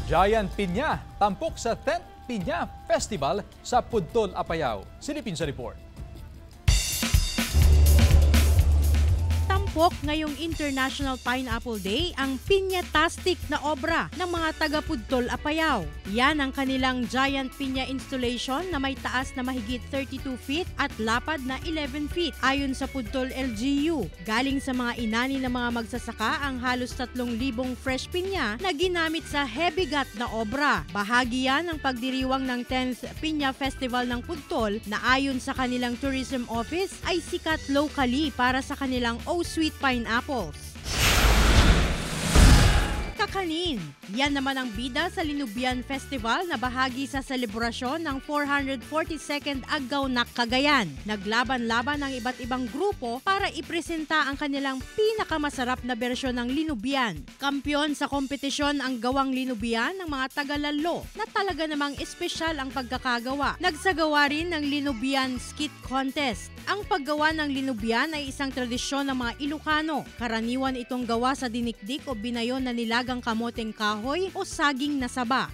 Giant Piña, tampok sa 10th Piña Festival sa Pudtol, Apayao. Silipin sa report. Tampok ngayong International Pineapple Day ang Piñatastic na obra ng mga taga Pudtol, Apayao. Yan ang kanilang giant piña installation na may taas na mahigit 32 feet at lapad na 11 feet ayon sa Pudtol LGU. Galing sa mga inani ng mga magsasaka ang halos 3,000 fresh piña na ginamit sa heavy-gut na obra. Bahagi yan ng pagdiriwang ng 10th Piña Festival ng Pudtol na ayon sa kanilang tourism office ay sikat locally para sa kanilang sweet pineapples. Kakanin. Yan naman ang bida sa Linubian Festival na bahagi sa selebrasyon ng 442nd Agaw-nak Cagayan. Naglaban-laban ang iba't ibang grupo para ipresenta ang kanilang pinakamasarap na bersyon ng Linubian. Kampyon sa kompetisyon ang gawang Linubian ng mga taga-Lalo na talaga namang espesyal ang pagkakagawa. Nagsagawa rin ng Linubian Skit Contest. Ang paggawa ng Linubian ay isang tradisyon ng mga Ilocano. Karaniwan itong gawa sa dinikdik o binayon na nilagang kamoteng kahoy o saging na saba.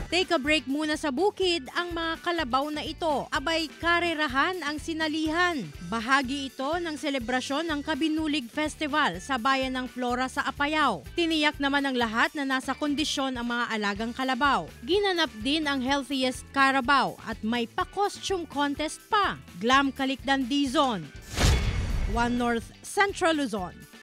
Take a break muna sa bukid ang mga kalabaw na ito. Abay, karerahan ang sinalihan. Bahagi ito ng selebrasyon ng Kabinulig Festival sa bayan ng Flora sa Apayao. Tiniyak naman ng lahat na nasa kondisyon ang mga alagang kalabaw. Ginanap din ang healthiest Carabao at may pa-costume contest pa. Glam Kalikdan Dizon, One North Central Luzon.